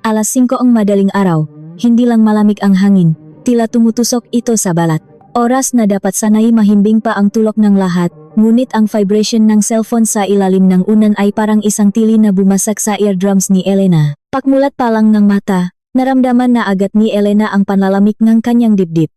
5 ang madaling araw, hindi lang malamig ang hangin, tila tumutusok ito sa balat. Oras na dapat sanay mahimbing pa ang tulog ng lahat, ngunit ang vibration ng cellphone sa ilalim ng unan ay parang isang tili na bumasak sa eardrums ni Elena. Pagmulat pa lang ng mata, naramdaman na agad ni Elena ang panlalamig ng kanyang dibdib.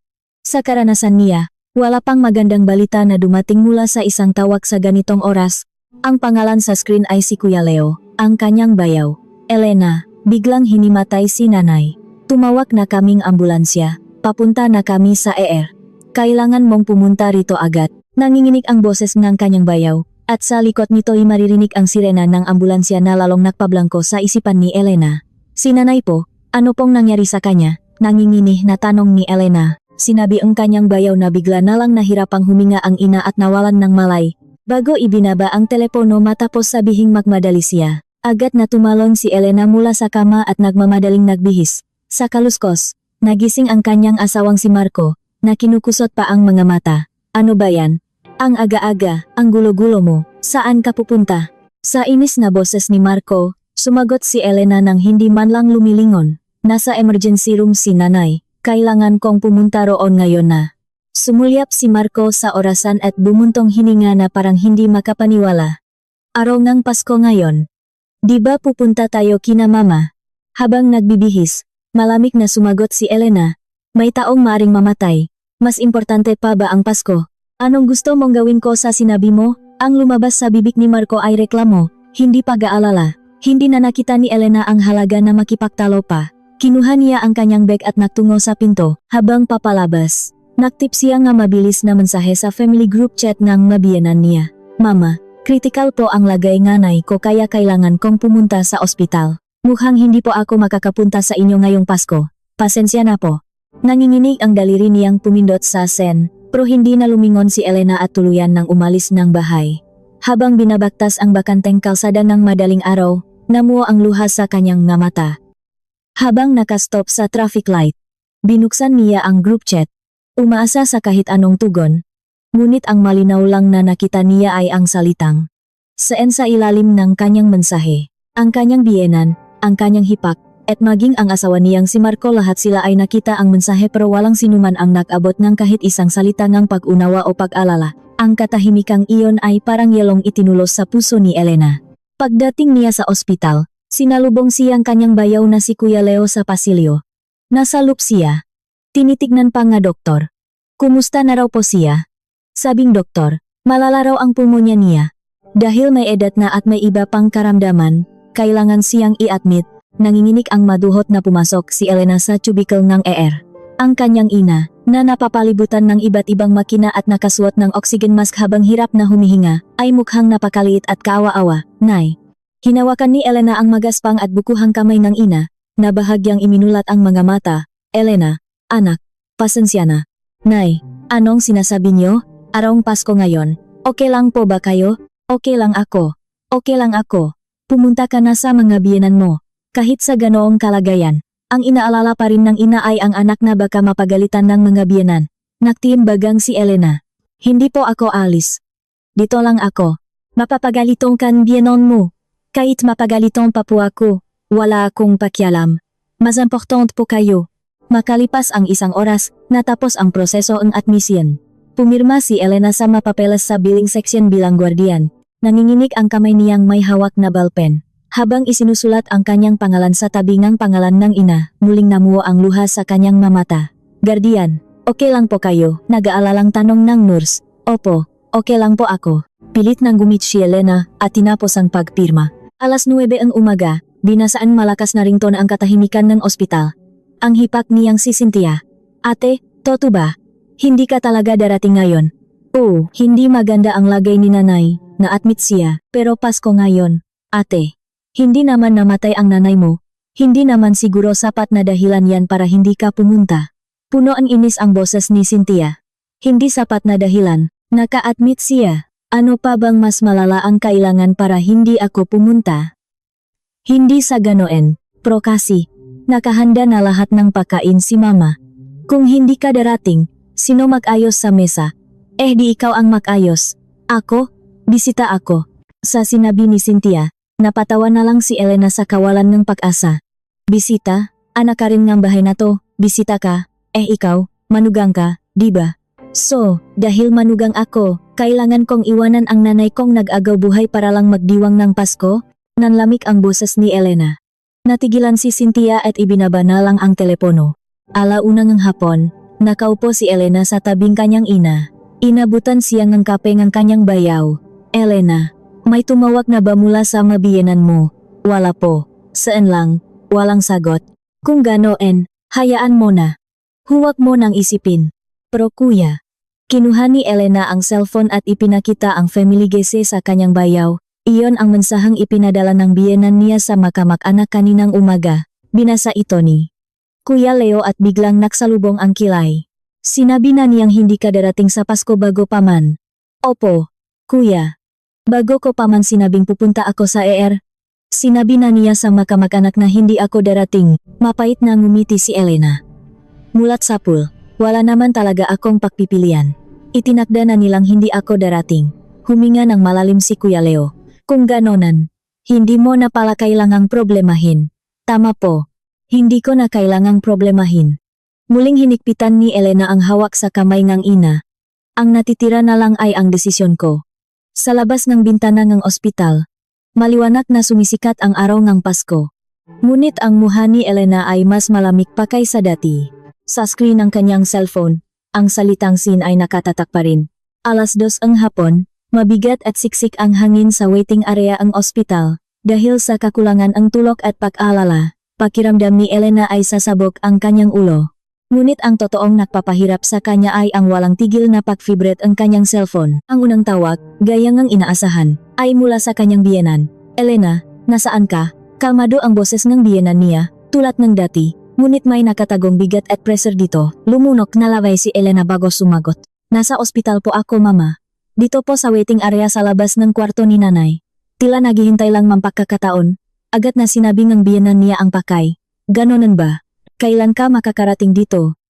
Sa karanasan niya, wala pang magandang balita na dumating mula sa isang tawag sa ganitong oras. Ang pangalan sa screen ay si Kuya Leo, ang kanyang bayaw. Elena, biglang hinimatay si nanay. Tumawag na kaming ambulansya, papunta na kami sa ER. Kailangan mong pumunta rito agad. Nanginginig ang boses ng kanyang bayaw, at sa likod nito'y maririnig ang sirena ng ambulansya na lalong nagpablangko sa isipan ni Elena. Si nanay po, ano pong nangyari sa kanya? Nanginginig na tanong ni Elena. Sinabi ang kanyang bayaw na bigla na lang nahirapang huminga ang ina at nawalan ng malay. Bago ibinaba ang telepono matapos sabihing magmadali siya, agad na tumalon si Elena mula sa kama at nagmamadaling nagbihis. Sa kaluskos, nagising ang kanyang asawang si Marco, na kinukusot pa ang mga mata. Ano ba yan? Ang aga-aga, ang gulo-gulo mo, saan ka pupunta? Sa inis na boses ni Marco, sumagot si Elena nang hindi man lang lumilingon. Nasa emergency room si nanay, kailangan kong pumunta roon ngayon na. Sumulyap si Marco sa orasan at bumuntong hininga na parang hindi makapaniwala. Araw ng Pasko ngayon. Di ba pupunta tayo kina mama? Habang nagbibihis, malamig na sumagot si Elena. May taong maaring mamatay. Mas importante pa ba ang Pasko? Anong gusto mong gawin ko sa sinabi mo? Ang lumabas sa bibig ni Marco ay reklamo, hindi pag-aalala. Hindi na nakita ni Elena ang halaga na makipagtalo pa. Kinuha niya ang kanyang bag at nagtungo sa pinto, habang papalabas. Nagtip siya nga mabilis na mensahe sa family group chat ng mabiyanan niya. Mama, critical po ang lagay nanay ko kaya kailangan kong pumunta sa ospital. Mukhang hindi po ako makakapunta sa inyo ngayong Pasko. Pasensya na po. Nanginginig ang daliri niyang pumindot sa send, pero hindi na lumingon si Elena at tuluyan nang umalis ng bahay. Habang binabaktas ang bakanteng kalsada ng madaling araw, namuo ang luha sa kanyang mga mata. Habang nakastop sa traffic light, binuksan niya ang group chat. Umaasa sa kahit anong tugon, ngunit ang malinaw lang na nakita niya ay ang salitang "Seen" sa ilalim ng kanyang mensahe. Ang kanyang biyenan, ang kanyang hipak, at maging ang asawa niyang si Marco lahat sila ay nakita ang mensahe pero walang sinuman ang nag-abot ng kahit isang salita ng pag-unawa o pag-alala. Ang katahimikang iyon ay parang yelong itinulos sa puso ni Elena. Pagdating niya sa ospital, sinalubong siyang kanyang bayaw na si Kuya Leo sa pasilyo. Nasa loop siya. Tinitignan pa nga doktor. Kumusta na raw po siya? Sabing doktor, malala raw ang pulmonya niya. Dahil may edad na at may iba pang karamdaman, kailangan siyang i-admit. Nanginginig ang maduhot na pumasok si Elena sa cubicle ng ER. Ang kanyang ina, na napapalibutan ng iba't ibang makina at nakasuot ng oxygen mask habang hirap na humihinga, ay mukhang napakaliit at kaawa-awa. Nay. Hinawakan ni Elena ang magaspang at bukuhang kamay ng ina, na bahagyang iminulat ang mga mata. Elena, anak, pasensya na. Nay, anong sinasabi niyo? Araw Pasko ngayon. Okay lang po ba kayo? Okay lang ako. Okay lang ako. Pumunta ka na sa mga biyenan mo. Kahit sa ganoong kalagayan, ang inaalala pa rin ng ina ay ang anak na baka mapagalitan ng mga biyenan. Nagtiimbagang si Elena. Hindi po ako alis. Dito lang ako. Mapapagalitong kan biyenon mo. Kahit mapagalitong pa po ako, wala akong pakialam. Mas important po kayo. Makalipas ang 1 oras, natapos ang proseso ng admission. Pumirma si Elena sa mapapeles sa billing section bilang guardian. Nanginginig ang kamay niyang may hawak na ballpen. Habang isinusulat ang kanyang pangalan sa tabi ng pangalan ng ina, muling namuo ang luha sa kanyang mamata. Guardian, okay lang po kayo? Nag-aalalang tanong ng nurse. Opo, okay lang po ako. Pilit nang gumit si Elena at tinapos ang pagpirma. 9:00 ang umaga, binasaan malakas na ringtone ang katahimikan ng ospital. Ang hipak niyang si Cynthia. Ate, toto ba? Hindi ka talaga darating ngayon. Oo, hindi maganda ang lagay ni nanay, na-admit siya, pero Pasko ngayon. Ate. Hindi naman namatay ang nanay mo. Hindi naman siguro sapat na dahilan yan para hindi ka pumunta. Puno ang inis ang boses ni Cynthia. Hindi sapat na dahilan, naka-admit siya. Ano pa bang mas malala ang kailangan para hindi ako pumunta? Hindi sa ganoon, pro kasi. Nakahanda na lahat ng pagkain si mama. Kung hindi ka darating, sino mag-ayos sa mesa? Di ikaw ang mag-ayos. Ako? Bisita ako. Sa sinabi ni Cynthia, napatawa na lang si Elena sa kawalan ng pag-asa. Bisita? Anak ka rin ng bahay na to, bisita ka? Ikaw, manugang ka, di ba? So, dahil manugang ako, kailangan kong iwanan ang nanay kong nag-agaw buhay para lang magdiwang ng Pasko? Nanlamig ang boses ni Elena. Natigilan si Cynthia at ibinaba na lang ang telepono. Alauna ng hapon, nakaupo si Elena sa tabing kanyang ina. Inabutan siya ng kape ng kanyang bayaw. Elena, may tumawag na ba mula sa mabiyenan mo? Wala po. Saan lang? Walang sagot. Kung ganoon, hayaan mo na. Huwag mo nang isipin. Pero kuya, kinuha ni Elena ang cellphone at ipinakita ang family gese sa kanyang bayaw. Iyon ang mensaheng ipinadala ng biyenan niya sa makamag-anak kaninang umaga. Binasa ito ni Kuya Leo at biglang naksalubong ang kilay. Sinabi na niyang hindi ka darating sa Pasko bago pa man. Opo, kuya. Bago ko pa man sinabing pupunta ako sa ER. Sinabi na niya sa makamag-anak na hindi ako darating. Mapait na ngumiti si Elena. Mulat sa pool, wala naman talaga akong pagpipilian. Itinakda na nilang hindi ako darating. Huminga ng malalim si Kuya Leo. Kung ganonan, hindi mo na pala kailangang problemahin. Tama po, hindi ko na kailangang problemahin. Muling hinikpitan ni Elena ang hawak sa kamay ng ina. Ang natitira na lang ay ang desisyon ko. Sa labas ng bintana ng ospital, maliwanag na sumisikat ang araw ng Pasko. Ngunit ang mukha ni Elena ay mas malamig pa kaysa dati. Sa screen ng kanyang cellphone, ang salitang scene ay nakatatak pa rin. 2:00 ang hapon, mabigat at siksik ang hangin sa waiting area ang ospital. Dahil sa kakulangan ang tulog at pag-alala, pakiramdam ni Elena ay sasabog ang kanyang ulo. Ngunit ang totoong nagpapahirap sa kanya ay ang walang tigil na pag-vibrate ang kanyang cellphone. Ang unang tawag, gaya ngang inaasahan, ay mula sa kanyang biyenan. Elena, nasaan ka? Kalmado ang boses ng biyenan niya, tulad ng dati. Ngunit may nakatagong bigat at pressure dito. Lumunok na laway si Elena bago sumagot. Nasa ospital po ako mama. Dito po sa waiting area sa labas ng kwarto ni nanay. Tila naghihintay lang mampagkakataon. Agad na sinabi ng biyenan niya ang pakay. Ganonan ba? Kailan ka makakarating dito?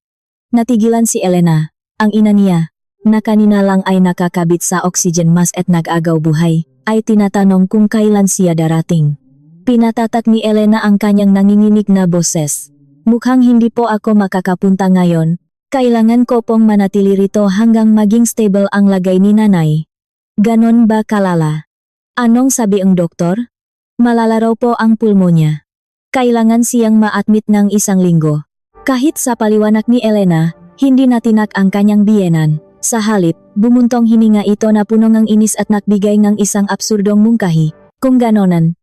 Natigilan si Elena, ang ina niya, na kanina lang ay nakakabit sa oxygen mask at nag-agaw buhay, ay tinatanong kung kailan siya darating. Pinatatak ni Elena ang kanyang nanginginig na boses. Mukhang hindi po ako makakapunta ngayon. Kailangan ko pong manatili rito hanggang maging stable ang lagay ni nanay. Ganon ba kalala? Anong sabi ang doktor? Malala raw po ang pulmonya. Kailangan siyang ma-admit ng 1 linggo. Kahit sa paliwanag ni Elena, hindi natinak ang kanyang biyenan. Sa halip, bumuntong hininga ito na puno ng inis at nagbigay ng isang absurdong mungkahi. Kung ganonan,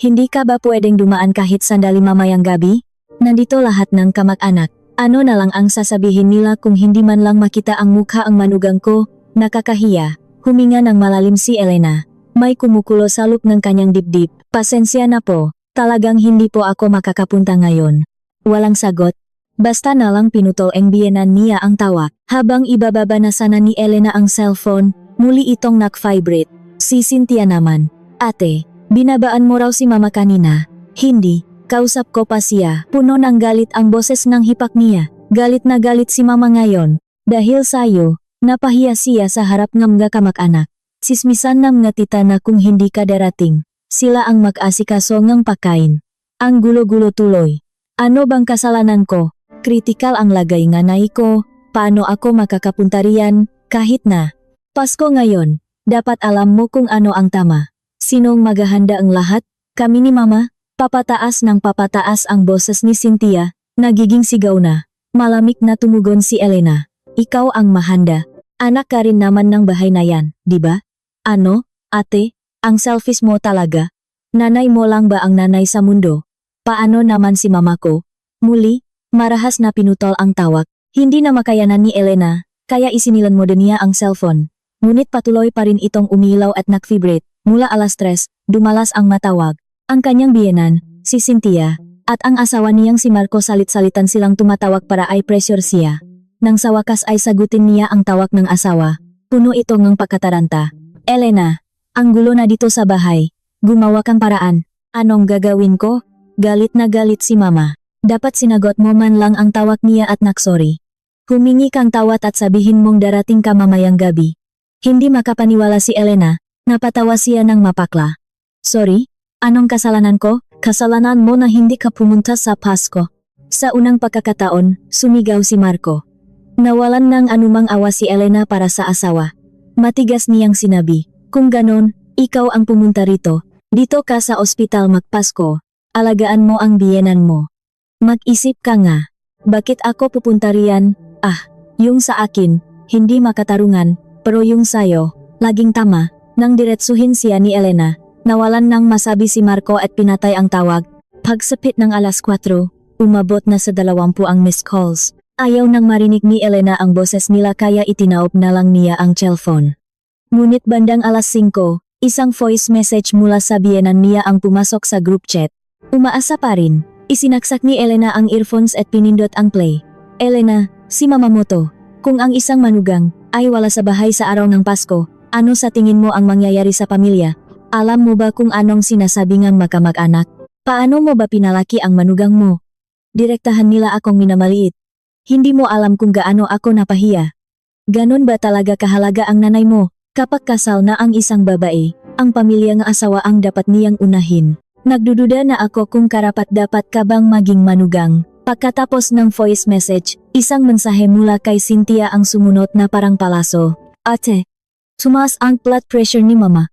hindi ka ba pwedeng dumaan kahit sandali mamayang gabi? Nandito lahat ng kamag-anak. Ano na lang ang sasabihin nila kung hindi man lang makita ang mukha ang manugang ko? Nakakahiya. Huminga ng malalim si Elena. May kumukulo sa loob ng kanyang dibdib. Pasensya na po. Talagang hindi po ako makakapunta ngayon. Walang sagot. Basta na lang pinutol ang biyenan niya ang tawa. Habang ibababa na sana ni Elena ang cellphone, muli itong nag-vibrate. Si Cynthia naman. Ate, binabaan mo raw si mama kanina. Hindi, kausap ko pa siya. Puno ng galit ang boses ng hipak niya. Galit na galit si mama ngayon. Dahil sayo, napahiya siya sa harap ng mga kamag-anak. Sismisan ng mga tita na kung hindi ka darating. Sila ang mag-asikaso ng pagkain. Ang gulo-gulo tuloy. Ano bang kasalanan ko? Kritikal ang lagay ng nanay ko. Paano ako makakapunta riyan? Kahit na Pasko ngayon, dapat alam mo kung ano ang tama. Sinong maghahanda ang lahat? Kami ni mama? Papataas ng papataas ang boses ni Cynthia. Nagiging sigaw na. Malamig na tumugon si Elena. Ikaw ang mahanda. Anak ka rin naman ng bahay na yan, di ba? Ano, ate? Ang selfish mo talaga. Nanay mo lang ba ang nanay sa mundo? Paano naman si mama ko? Muli, marahas na pinutol ang tawag. Hindi na makayanan ni Elena, kaya isinilan mo din niya ang cellphone. Ngunit patuloy pa rin itong umilaw at nag-vibrate. Mula 3:00, dumalas ang matawag. Ang kanyang biyenan, si Cynthia, at ang asawa niyang si Marco salit-salitan silang tumatawag para i-pressure siya. Nang sa wakas ay sagutin niya ang tawag ng asawa. Puno ito ng pagkataranta. Elena, ang gulo na dito sa bahay. Gumawa kang paraan. Anong gagawin ko? Galit na galit si mama. Dapat sinagot mo man lang ang tawag niya at naksorry. Humingi kang tawad at sabihin mong darating ka mamayang gabi. Hindi makapaniwala si Elena. Napatawa siya ng mapakla. Sorry? Anong kasalanan ko? Kasalanan mo na hindi ka pumunta sa Pasko. Sa unang pagkakataon, sumigaw si Marco. Nawalan ng anumang awa si Elena para sa asawa. Matigas niyang sinabi, kung ganon, ikaw ang pumunta rito. Dito ka sa ospital magpasko. Alagaan mo ang biyenan mo. Mag-isip ka nga. Bakit ako pupunta riyan? Yung sa akin, hindi makatarungan, pero yung sayo, laging tama. Nang diretsuhin siya ni Elena, nawalan ng masabi si Marco at pinatay ang tawag. Pagsapit ng alas 4, umabot na sa 20 ang missed calls. Ayaw nang marinig ni Elena ang boses nila kaya itinaob na lang niya ang cellphone. Ngunit bandang alas 5, isang voice message mula sa biyenan niya ang pumasok sa group chat. Umaasa pa rin, isinaksak ni Elena ang earphones at pinindot ang play. Elena, si Mamamoto, kung ang isang manugang ay wala sa bahay sa araw ng Pasko, ano sa tingin mo ang mangyayari sa pamilya? Alam mo ba kung anong sinasabi ng makamag-anak? Paano mo ba pinalaki ang manugang mo? Direktahan nila akong minamaliit. Hindi mo alam kung gaano ako napahiya. Ganon ba talaga kahalaga ang nanay mo? Kapag kasal na ang isang babae, ang pamilya ng asawa ang dapat niyang unahin. Nagdududa na ako kung karapat-dapat ka bang maging manugang. Pagkatapos ng voice message, isang mensahe mula kay Cynthia ang sumunod na parang palaso. Ate, tumaas ang blood pressure ni mama.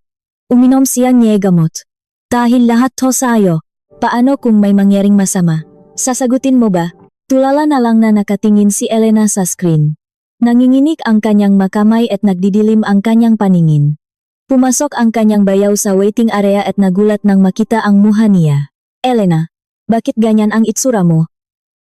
Uminom siya ng gamot. Dahil lahat to sa'yo, paano kung may mangyaring masama? Sasagutin mo ba? Tulala na lang na nakatingin si Elena sa screen. Nanginginig ang kanyang makamay at nagdidilim ang kanyang paningin. Pumasok ang kanyang bayaw sa waiting area at nagulat nang makita ang mukha niya. Elena, bakit ganyan ang itsura mo?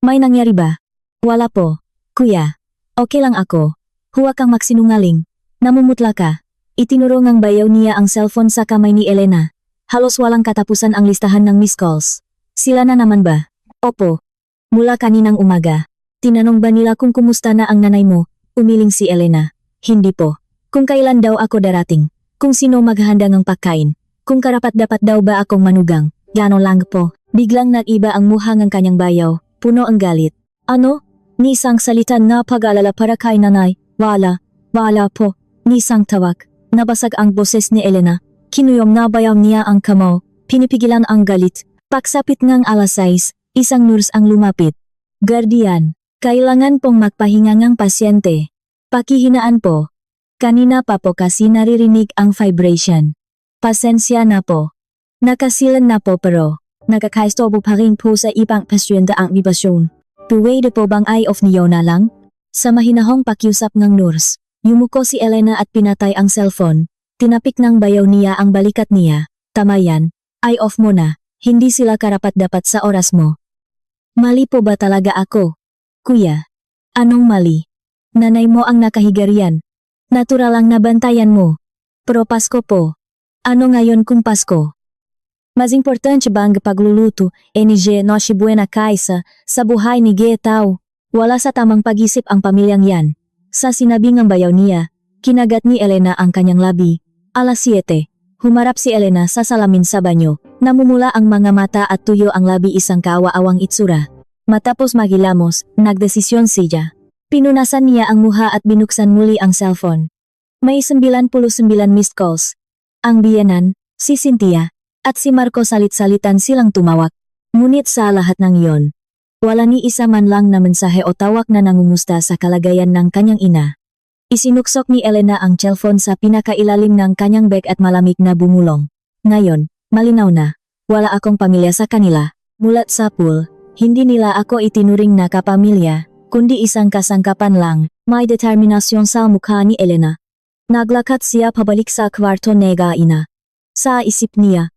May nangyari ba? Wala po. Kuya, okay lang ako. Huwag kang magsinungaling. Namumutla ka. Itinuro ng bayaw niya ang cellphone sa kamay ni Elena. Halos walang katapusan ang listahan ng missed calls. Sila na naman ba? Opo. Mula kaninang umaga. Tinanong ba nila kung kumusta na ang nanay mo? Umiling si Elena. Hindi po. Kung kailan daw ako darating. Kung sino maghahanda ng pagkain. Kung karapat-dapat daw ba akong manugang. Gano'n lang po. Biglang nag-iba ang mukha ng kanyang bayaw. Puno ang galit. Ano? Ni isang salita na pag-alala para kay nanay. Wala. Wala po. Ni isang tawag. Nabasag ang boses ni Elena. Kinuyom na bayaw niya ang kamao. Pinipigilan ang galit. Pagsapit ng alas 6, isang nurse ang lumapit. Guardian, kailangan pong magpahinga ng pasyente. Pakihinaan po. Kanina pa po kasi naririnig ang vibration. Pasensya na po. Nakasilan na po pero, nakakaistobo pa rin po sa ibang pasyente ang vibration. Pwede po bang eye off niyo na lang? Sa mahinahong pakiusap ng nurse, yumuko si Elena at pinatay ang cellphone. Tinapik ng bayaw niya ang balikat niya. Tama yan, eye off mo na. Hindi sila karapat-dapat sa oras mo. Mali po ba talaga ako? Kuya, anong mali? Nanay mo ang nakahigarian. Natural ang nabantayan mo. Pero Pasko po. Ano ngayon kung Pasko? Mas importante ba ang pagluluto, NG Noche Buena kaysa sa buhay ni Getao? Wala sa tamang pag-isip ang pamilyang yan. Sa sinabi ng bayaw niya, kinagat ni Elena ang kanyang labi. Alas 7, humarap si Elena sa salamin sa banyo. Namumula ang mga mata at tuyo ang labi isang kaawa-awang itsura. Matapos maghilamos, nagdesisyon siya. Pinunasan niya ang muha at binuksan muli ang cellphone. May 99 missed calls. Ang biyenan, si Cynthia, at si Marco salit-salitan silang tumawag. Ngunit sa lahat ng iyon, wala ni isa man lang na mensahe o tawag na nangumusta sa kalagayan ng kanyang ina. Isinuksok ni Elena ang cellphone sa pinakailalim ng kanyang bag at malamig na bumulong. Ngayon, malinaw na, wala akong pamilya sa kanila. Mulat sa pool, hindi nila ako itinuring na kapamilya, kundi isang kasangkapan lang. May determinasyon sa mukha ni Elena. Naglakad siya pabalik sa kwarto nega ina. Sa isip niya,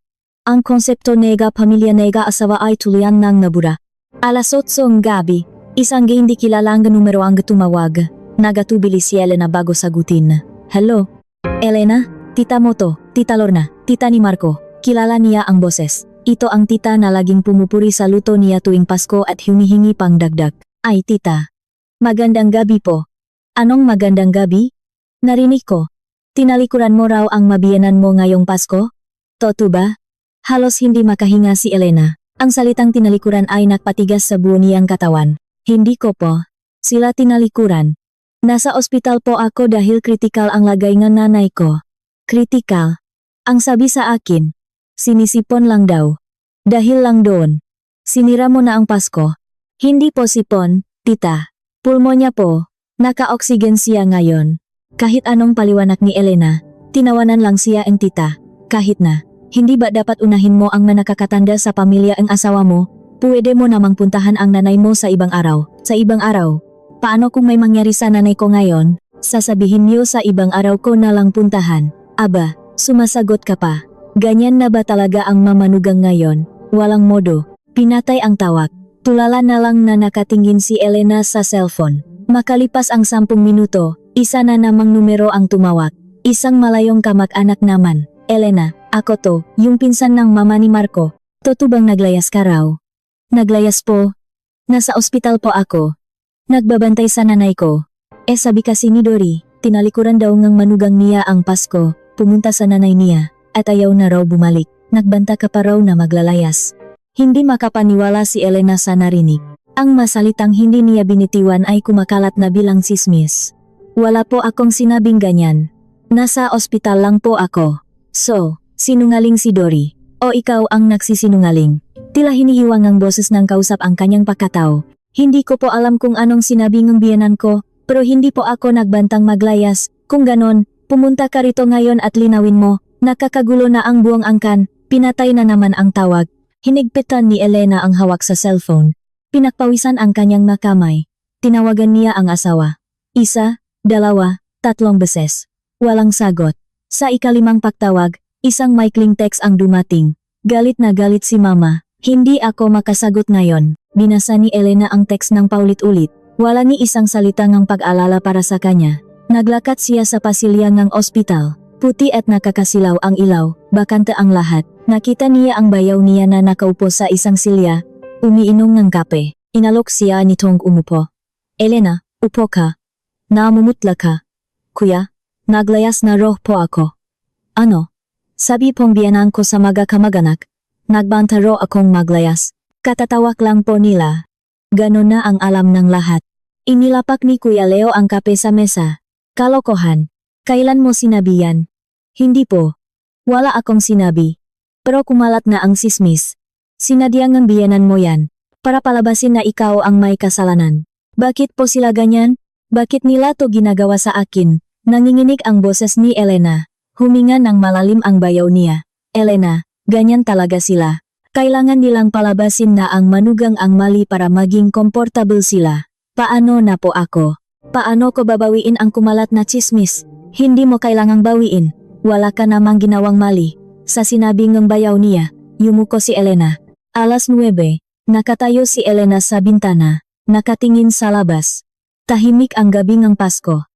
ang konsepto nega pamilya nega asawa ay tuluyan ng nabura. Alas 8 ng gabi, isang hindi kilalang numero ang tumawag. Nagatubili si Elena bago sagutin. Hello? Elena? Tita mo to, Tita Lorna, tita ni Marco. Kilala niya ang boses. Ito ang tita na laging pumupuri sa luto niya tuwing Pasko at humihingi pang dagdag. Ay tita. Magandang gabi po. Anong magandang gabi? Narinig ko. Tinalikuran mo raw ang mabiyanan mo ngayong Pasko? Totoo ba? Halos hindi makahinga si Elena. Ang salitang tinalikuran ay nagpatigas sa buo niyang katawan. Hindi ko po. Sila tinalikuran. Nasa ospital po ako dahil kritikal ang lagay ng nanay ko. Kritikal? Ang sabi sa akin. Sinisipon lang daw. Dahil lang doon, sinira mo na ang Pasko. Hindi po sipon, tita. Pulmonya po, naka-oksigen siya ngayon. Kahit anong paliwanag ni Elena, tinawanan lang siya ang tita. Kahit na, hindi ba dapat unahin mo ang manakakatanda sa pamilya ang asawa mo? Pwede mo namang puntahan ang nanay mo sa ibang araw. Sa ibang araw? Paano kung may mangyari sa nanay ko ngayon? Sasabihin niyo sa ibang araw ko na lang puntahan. Aba, sumasagot ka pa. Ganyan na ba talaga ang mamanugang ngayon? Walang modo. Pinatay ang tawag. Tulala na lang na nakatingin si Elena sa cellphone. Makalipas ang 10 minuto, isa na namang numero ang tumawag. Isang malayong kamag-anak naman. Elena, ako to, yung pinsan ng mama ni Marco. Toto bang naglayas ka raw? Naglayas po. Nasa ospital po ako. Nagbabantay sa nanay ko. Sabi kasi ni Dory, tinalikuran daw ngang manugang niya ang Pasko, pumunta sa nanay niya, at ayaw na raw bumalik. Nagbanta ka pa raw na maglalayas. Hindi makapaniwala si Elena sa narinig. Ang masalitang hindi niya binitiwan ay kumakalat na bilang sismis. Wala po akong sinabing ganyan. Nasa ospital lang po ako. So, sinungaling si Dory. O ikaw ang nagsisinungaling. Tila hinihiwang ang boses ng kausap ang kanyang pagkatao. Hindi ko po alam kung anong sinabi ng biyenan ko, pero hindi po ako nagbantang maglayas. Kung ganon, pumunta ka rito ngayon at linawin mo. Nakakagulo na ang buong angkan, pinatay na naman ang tawag. Hinigpitan ni Elena ang hawak sa cellphone. Pinakpawisan ang kanyang makamay. Tinawagan niya ang asawa. 1, 2, 3 beses. Walang sagot. Sa ikalimang pagtawag, isang maikling text ang dumating. Galit na galit si mama. Hindi ako makasagot ngayon. Binasa ni Elena ang text ng paulit-ulit. Wala ni isang salita ng pag-alala para sa kanya. Naglakat siya sa pasilya ng ospital. Puti at nakakasilaw ang ilaw, bakante ang lahat. Nakita niya ang bayaw niya na nakaupo sa isang silya, umiinom ng kape. Inalok siya nitong umupo. Elena, upo ka. Namumutla ka. Kuya, naglayas na raw po ako. Ano? Sabi pong biyanan ko sa mga kamag-anak. Nagbanta raw akong maglayas. Katatawak lang po nila. Ganon na ang alam ng lahat. Inilapak ni Kuya Leo ang kape sa mesa. Kalokohan. Kailan mo sinabi yan? Hindi po. Wala akong sinabi. Pero kumalat na ang sismis. Sinadyang ng biyanan mo yan, para palabasin na ikaw ang may kasalanan. Bakit po sila ganyan? Bakit nila to ginagawa sa akin? Nanginginig ang boses ni Elena. Huminga ng malalim ang bayaw niya. Elena, ganyan talaga sila. Kailangan nilang palabasin na ang manugang ang mali para maging komportable sila. Paano na po ako? Paano ko babawiin ang kumalat na chismis? Hindi mo kailangang bawiin. Wala ka namang ginawang mali. Sa sinabing ng bayaw niya, yumuko si Elena. 9:00, nakatayo si Elena sa bintana, nakatingin sa labas. Tahimik ang gabi ng Pasko.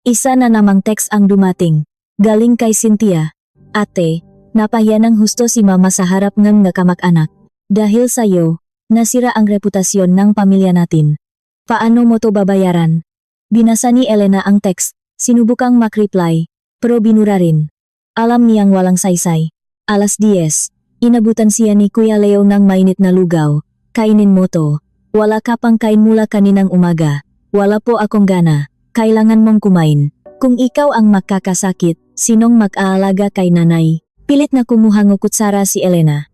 Isa na namang text ang dumating. Galing kay Cynthia. Ate, napahiya ng husto si mama sa harap ng kamag-anak. Dahil sa'yo, nasira ang reputasyon ng pamilya natin. Paano mo to babayaran? Binasa ni Elena ang text, sinubukang makreply, pero binura rin. Alam niyang walang saysay. 10:00, inabutan siya ni Kuya Leo ng mainit na lugaw. Kainin mo to. Wala ka pang kain mula kaninang umaga. Wala po akong gana. Kailangan mong kumain. Kung ikaw ang makakasakit, sinong mag-aalaga kay nanay? Pilit na kumuha ng kutsara si Elena.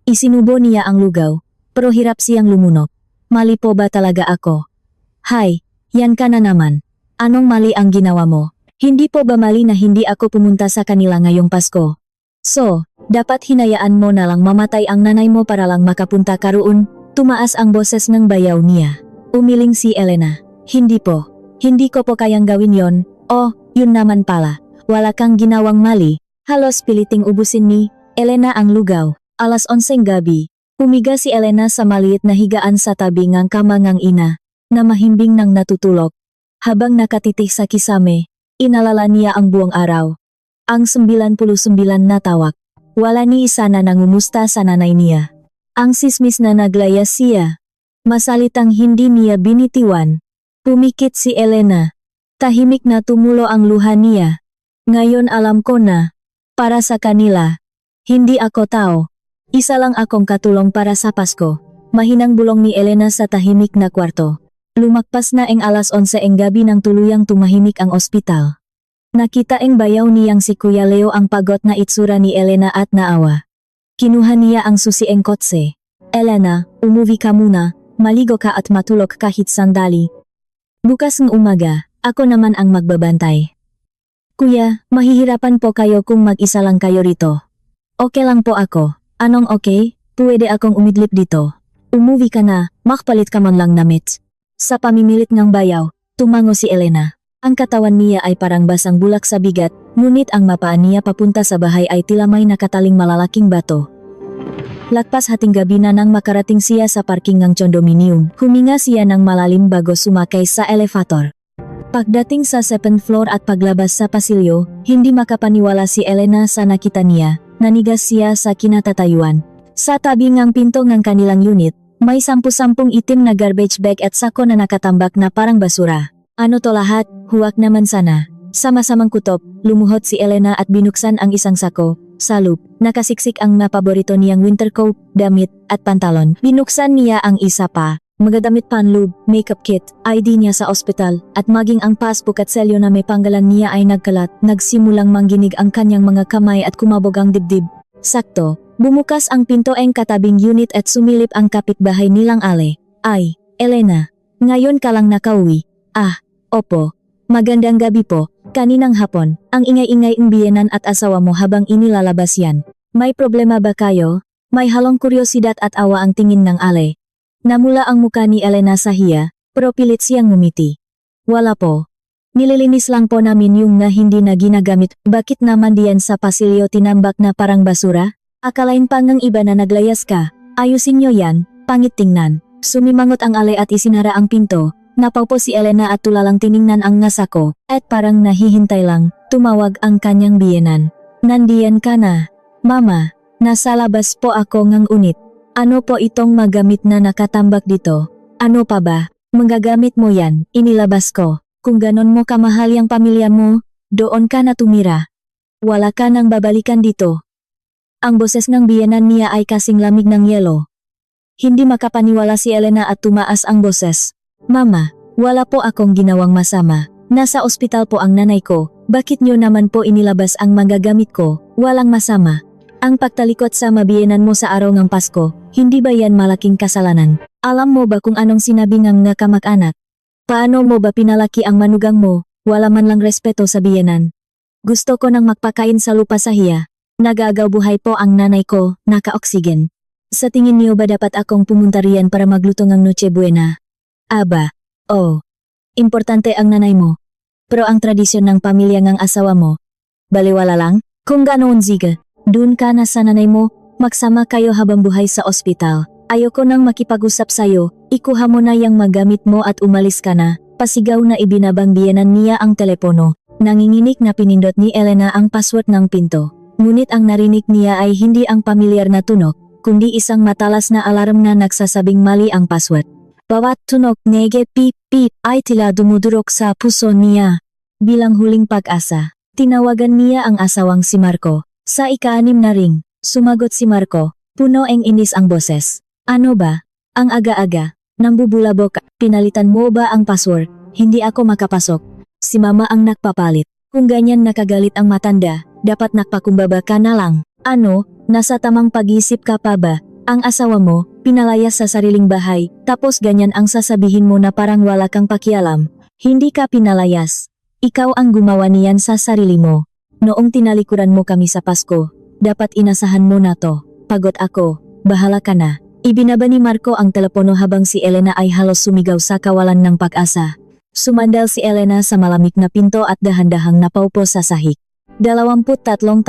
Isinubo niya ang lugaw, pero hirap siyang lumunok. Mali po ba talaga ako? Hay, yan ka na naman. Anong mali ang ginawa mo? Hindi po ba mali na hindi ako pumunta sa kanila ngayong Pasko? So, dapat hinayaan mo na lang mamatay ang nanay mo para lang makapunta ka roon? Tumaas ang boses ng bayaw niya. Umiling si Elena. Hindi po. Hindi ko po kayang gawin yon. Oh, yun naman pala. Wala kang ginawang mali. Halos piliting ubusin ni Elena ang lugaw. 11:00 gabi. Humiga si Elena sa maliit na higaan sa tabi ng kama ng ina, na mahimbing nang natutulog. Habang nakatitig sa kisame, inalala niya ang buong araw. Ang 99 na tawag. Wala ni isa na nangumusta sa nanay niya. Ang sismis na naglayas siya. Masalitang hindi niya binitiwan. Pumikit si Elena. Tahimik na tumulo ang luha niya. Ngayon alam ko na. Para sa kanila. Hindi ako tao. Isa lang akong katulong para sa Pasko. Mahinang bulong ni Elena sa tahimik na kwarto. Lumakpas na ang 11:00 gabi nang tuluyang tumahimik ang ospital. Nakita ang bayaw niyang si Kuya Leo ang pagod na itsura ni Elena at naawa. Kinuha niya ang susieng kotse. Elena, umuwi ka muna, maligo ka at matulog kahit sandali. Bukas ng umaga, ako naman ang magbabantay. Kuya, mahihirapan po kayo kung mag-isa lang kayo rito. Okay lang po ako. Anong okay? Pwede akong umidlip dito. Umuwi ka na, makpalit ka man lang namit. Sa pamimilit ng bayaw, tumango si Elena. Ang katawan niya ay parang basang bulak sa bigat, ngunit ang mapaan niya papunta sa bahay ay tila may nakataling malalaking bato. Lagpas hating gabi na nang makarating siya sa parking ng condominium, huminga siya ng malalim bago sumakay sa elevator. Pagdating sa 7th floor at paglabas sa pasilyo, hindi makapaniwala si Elena sa nakita niya. Nanigas siya sa kinatatayuan. Sa tabi ng pinto ng kanilang unit, may 10-10 itim na garbage bag at sako na nakatambak na parang basura. Ano to lahat? Huwag naman sana. Sama-samang kutob, lumuhod si Elena at binuksan ang isang sako. Sa loob, nakasiksik ang napaborito niyang winter coat, damit, at pantalon. Binuksan niya ang isa pa. Magagamit panloob, makeup kit, ID niya sa ospital, at maging ang passport at selyo na may panggalan niya ay nagkalat. Nagsimulang mangginig ang kanyang mga kamay at kumabog ang dibdib. Sakto, bumukas ang pinto ang katabing unit at sumilip ang kapitbahay nilang Ale. Ay, Elena, ngayon ka lang nakauwi. Ah, opo. Magandang gabi po. Kaninang hapon, ang ingay-ingay ng biyenan at asawa mo habang inilalabas yan. May problema ba kayo? May halong kuryosidad at awa ang tingin ng Ale. Namula ang muka ni Elena sa hiya, pero pilit siyang ngumiti. Wala po. Nililinis lang po namin yung na hindi na ginagamit. Bakit naman diyan sa pasilyo tinambak na parang basura? Akalain pa ng iba na naglayas ka. Ayusin nyo yan, pangit tingnan. Sumimangot ang Ale at isinara ang pinto. Napaupo si Elena at tulalang tiningnan ang nasako, at parang nahihintay lang, tumawag ang kanyang biyenan. Nandiyan ka na. Mama, nasa labas po ako ng unit. Ano po itong magamit na nakatambak dito? Ano pa ba? Magagamit mo yan, inilabas ko. Kung ganon mo kamahal yung pamilya mo, doon ka na tumira. Wala ka nang babalikan dito. Ang boses ng biyenan niya ay kasing lamig ng yelo. Hindi makapaniwala si Elena at tumaas ang boses. Mama, wala po akong ginawang masama. Nasa ospital po ang nanay ko. Bakit nyo naman po inilabas ang magagamit ko? Walang masama. Ang pagtalikot sa mabiyenan mo sa araw ng Pasko, hindi ba yan malaking kasalanan? Alam mo ba kung anong sinabi ng kamag-anak? Paano mo ba pinalaki ang manugang mo? Wala man lang respeto sa biyenan. Gusto ko nang magpakain sa lupa sa hiya. Nagagaw buhay po ang nanay ko, naka-oksigen. Sa tingin niyo ba dapat akong pumunta riyan para magluto ng Noche Buena? Aba, oh. Importante ang nanay mo. Pero ang tradisyon ng pamilya ng asawa mo, baliwala lang? Kung ganoon ziga, dun ka na sa nanay mo, magsama kayo habang buhay sa ospital. Ayoko nang makipag-usap sa'yo, ikuha mo na yung magamit mo at umalis ka na. Pasigaw na ibinabang biyenan niya ang telepono. Nanginginig na pinindot ni Elena ang password ng pinto. Ngunit ang narinig niya ay hindi ang pamilyar na tunog, kundi isang matalas na alarm na nagsasabing mali ang password. Bawat tunog nege pip pip ay tila dumudurok sa puso niya. Bilang huling pag-asa, tinawagan niya ang asawang si Marco. Sa ika-6 na ring, sumagot si Marco, puno ang inis ang boses. Ano ba? Ang aga-aga, nambubulabok, pinalitan mo ba ang password? Hindi ako makapasok. Si mama ang nakpapalit. Kung ganyan nakagalit ang matanda, dapat nakpakumbaba ka na lang. Ano, nasa tamang pag-isip ka pa ba? Ang asawa mo, pinalayas sa sariling bahay, tapos ganyan ang sasabihin mo na parang wala kang pakialam. Hindi ka pinalayas. Ikaw ang gumawa niyan sa sarili mo. Noong tinalikuran mo kami sa Pasko, dapat inasahan mo na to. Pagod ako, bahala ka na. Ibinaba ni Marco ang telepono habang si Elena ay halos sumigaw sa kawalan ng pag-asa. Sumandal si Elena sa malamig na pinto at dahan-dahang napaupo sa sahig. 23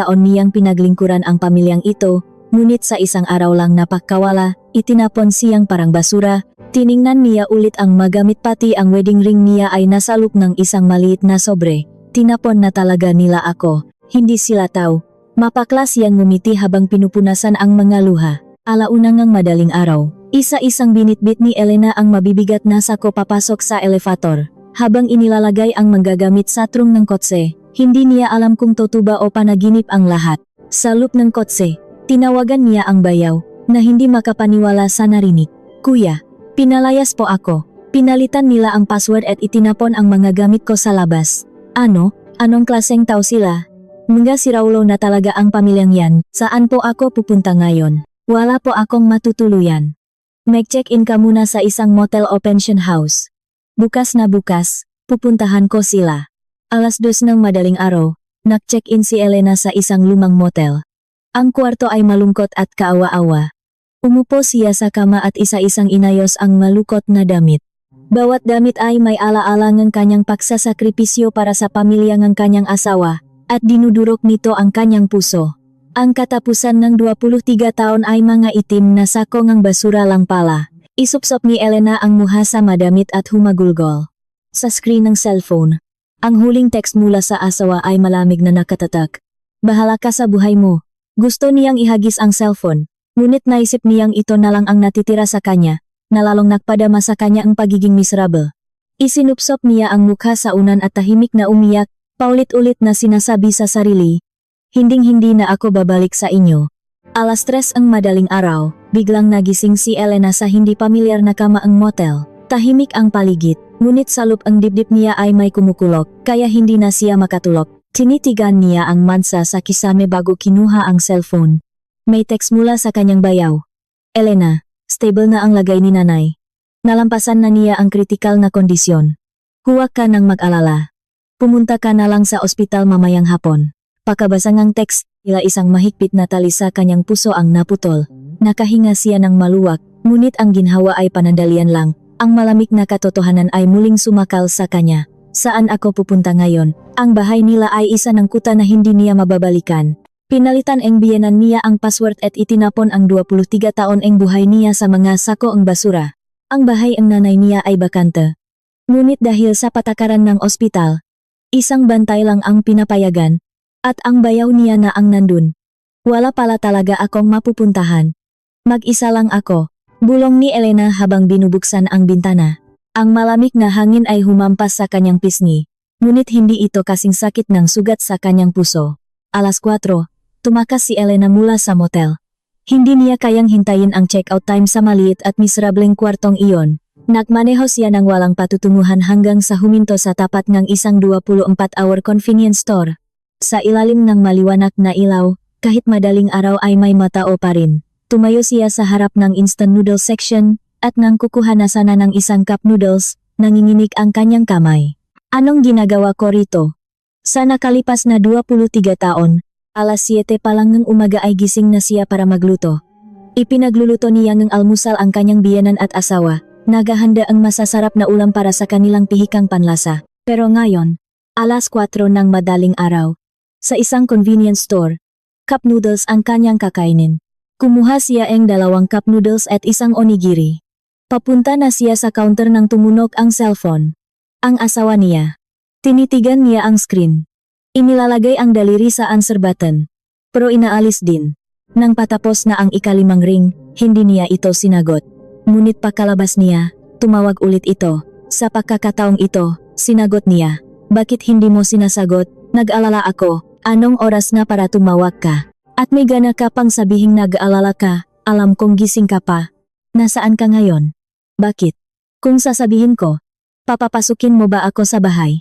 taon niyang pinaglingkuran ang pamilyang ito, ngunit sa isang araw lang napagkawala, itinapon siyang parang basura. Tiningnan niya ulit ang magamit pati ang wedding ring niya ay nasa loob ng isang maliit na sobre. Tinapon na talaga nila ako, hindi sila tao. Mapakla siyang ngumiti habang pinupunasan ang mga luha. Alauna ngang madaling araw, isa-isang binitbit ni Elena ang mabibigat na sako papasok sa elevator. Habang inilalagay ang manggagamit sa trunk ng kotse, hindi niya alam kung totoo o panaginip ang lahat. Sa loob ng kotse, tinawagan niya ang bayaw, na hindi makapaniwala sa narinig. Kuya, pinalayas po ako. Pinalitan nila ang password at itinapon ang mga gamit ko sa labas. Ano? Anong klaseng tao sila? Mga si Raulo na talaga ang pamilyang yan, saan po ako pupunta ngayon? Wala po akong matutuluyan. Mag-check-in ka muna sa isang motel o pension house. Bukas na bukas, pupuntahan ko sila. 2:00 ng madaling araw, nag-check-in si Elena sa isang lumang motel. Ang kwarto ay malungkot at kaawa-awa. Umupo siya sa kama at isa-isang inayos ang malukot na damit. Bawat damit ay may alaala ng kanyang pagsasakripisyo para sa pamilya ng kanyang asawa, at dinudurok nito ang kanyang puso. Ang katapusan ng 23 taon ay mga itim na sako ng basura lang pala. Isupsop ni Elena ang muha sa madamit at humagulgol. Sa screen ng cellphone, ang huling text mula sa asawa ay malamig na nakatatak. Bahala ka sa buhay mo. Gusto niyang ihagis ang cellphone, ngunit naisip niyang ito na lang ang natitira sa kanya, na lalong nagpadama sa kanya ang pagiging miserable. Isinupsop niya ang mukha sa unan at tahimik na umiyak, paulit-ulit na sinasabi sa sarili, "Hinding-hindi na ako babalik sa inyo." 3:00 ang madaling araw, biglang nagising si Elena sa hindi pamilyar na kama ang motel. Tahimik ang paligid, ngunit sa loob ang dibdib niya ay may kumukulok, kaya hindi na siya makatulog. Tinitigan niya ang mansa sa kisame bago kinuha ang cellphone. May text mula sa kanyang bayaw. "Elena, stable na ang lagay ni nanay. Nalampasan na niya ang kritikal na kondisyon. Huwag ka nang mag-alala. Pumunta ka na lang sa ospital mamayang hapon." Pakabasa ng text, tila isang mahigpit na tali sa kanyang puso ang naputol. Nakahinga siya ng maluwag, ngunit ang ginhawa ay panandalian lang. Ang malamig na katotohanan ay muling sumakal sa kanya. "Saan ako pupunta ngayon? Ang bahay nila ay isa ng kuta na hindi niya mababalikan." Pinalitan ang biyenan niya ang password at itinapon ang 23 taon ang buhay niya sa mga sako ang basura. Ang bahay ang nanay niya ay bakante. Ngunit dahil sa patakaran ng ospital, isang bantay lang ang pinapayagan, at ang bayaw niya na ang nandun. "Wala pala talaga akong mapupuntahan. Mag-isa lang ako," bulong ni Elena habang binubuksan ang bintana. Ang malamig na hangin ay humampas sa kanyang pisngi, ngunit hindi ito kasing sakit ng sugat sa kanyang puso. 4:00, tumakas si Elena mula sa motel. Hindi niya kayang hintayin ang check-out time sa maliit at miserableng kwartong iyon. Nagmaneho siya ng walang patutunguhan hanggang sa huminto sa tapat ng isang 24-hour convenience store. Sa ilalim ng maliwanag na ilaw, kahit madaling araw ay may matao pa rin. Tumayo siya sa harap ng instant noodles section, at nang kukuha na sana ng isang cup noodles, nanginginig ang kanyang kamay. "Anong ginagawa ko rito?" Sa nakalipas na 23 taon, 7:00 pa lang ng umaga ay gising na siya para magluto. Ipinagluluto niya ng almusal ang kanyang biyenan at asawa, naghahanda ang masasarap na ulam para sa kanilang pihikang panlasa. Pero ngayon, 4:00 ng madaling araw, sa isang convenience store, cup noodles ang kanyang kakainin. Kumuha siya ng 2 cup noodles at isang onigiri. Papunta na siya sa counter nang tumunog ang cellphone. Ang asawa niya. Tinitigan niya ang screen. Inilalagay ang daliri sa answer button, pero inaalis din. Nang patapos na ang ika-5 ring, hindi niya ito sinagot. Ngunit pakalabas niya, tumawag ulit ito. Sa pagkakataong ito, sinagot niya. "Bakit hindi mo sinasagot? Nag-alala ako. Anong oras na para tumawag ka? At may gana ka pang sabihing nag-aalala ka, alam kong gising ka pa. Nasaan ka ngayon? Bakit? Kung sasabihin ko, papapasukin mo ba ako sa bahay?"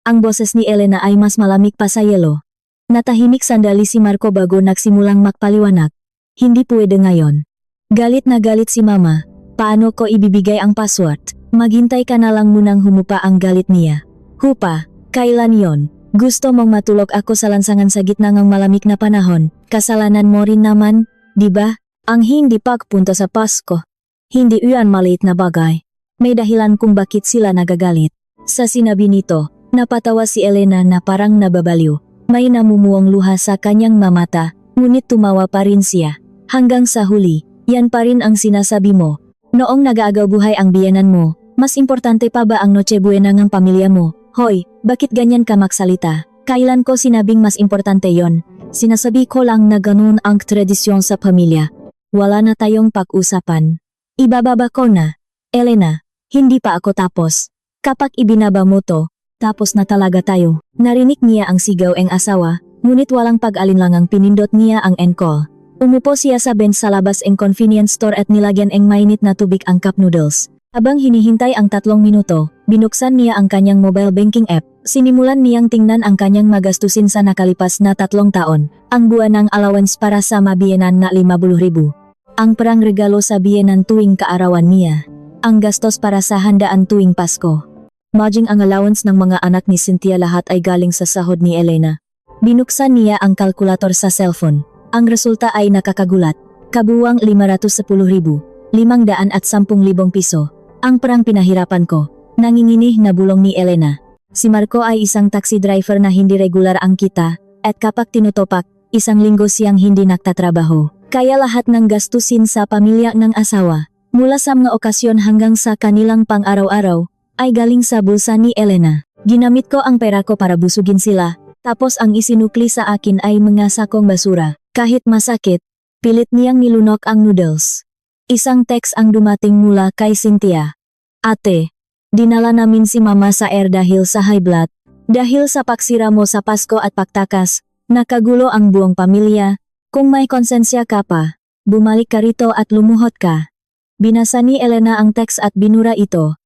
Ang boses ni Elena ay mas malamig pa sa yelo. Natahimik sandali si Marco bago nagsimulang magpaliwanag. "Hindi pwede ngayon. Galit na galit si Mama. Paano ko ibibigay ang password? Maghintay ka na lang munang humupa." Ang galit niya. "Hupa? Kailan yon? Gusto mong matulog ako sa lansangan sa gitna ng malamig na panahon? Kasalanan mo rin naman, di ba? Ang hindi pagpunta sa Pasko. Hindi iyan maliit na bagay. May dahilan kung bakit sila nagagalit." Sa sinabi nito, napatawa si Elena na parang nababaliw. May namumuong luha sa kanyang mamata, ngunit tumawa pa rin siya. Hanggang sa huli, yan pa rin ang sinasabi mo. Noong nag-aagaw buhay ang biyenan mo, mas importante pa ba ang Noche Buena ng pamilya mo? Hoy, bakit ganyan ka magsalita? Kailan ko sinabing mas importante yon? Sinasabi ko lang na ganun ang tradisyon sa pamilya. Wala na tayong pag-usapan. Ibababa ko na. Elena, hindi pa ako tapos. Kapag ibinaba mo to, tapos na talaga tayo. Narinig niya ang sigaw ng asawa, ngunit walang pag-alinlangang pinindot niya ang end call. Umupo siya sa bench sa labas ng convenience store at nilagyan ng mainit na tubig ang cup noodles. Habang hinihintay ang 3 minuto, Binuksan niya ang kanyang mobile banking app. Sinimulan niyang tingnan ang kanyang magastusin sa nakalipas na 3 taon. Ang buwanang allowance para sa mabiyenan na 50,000. Ang perang regalo sa biyenan tuwing kaarawan niya. Ang gastos para sa handaan tuwing Pasko. Maging ang allowance ng mga anak ni Cynthia, lahat ay galing sa sahod ni Elena. Binuksan niya ang kalkulator sa cellphone. Ang resulta ay nakakagulat. Kabuwang 510,000, 510,000 piso. Ang perang pinahirapan ko. Nanginginih na bulong ni Elena. Si Marco ay isang taxi driver na hindi regular ang kita, at kapag tinutopak, 1 linggo siyang hindi nagtatrabaho. Kaya lahat ng gastusin sa pamilya ng asawa, mula sa mga okasyon hanggang sa kanilang pang-araw-araw, ay galing sa bulsa ni Elena. Ginamit ko ang pera ko para busugin sila, tapos ang isinukli sa akin ay mga sakong basura. Kahit masakit, pilit niyang nilunok ang noodles. Isang text ang dumating mula kay Cynthia. Ate, dinala namin si mama sa air dahil sa high blood. Dahil sa pagsira mo sa Pasko at pagtakas, nakagulo ang buong pamilya. Kung may konsensya ka pa, bumalik ka rito at lumuhod ka. Binasa ni Elena ang text at binura ito.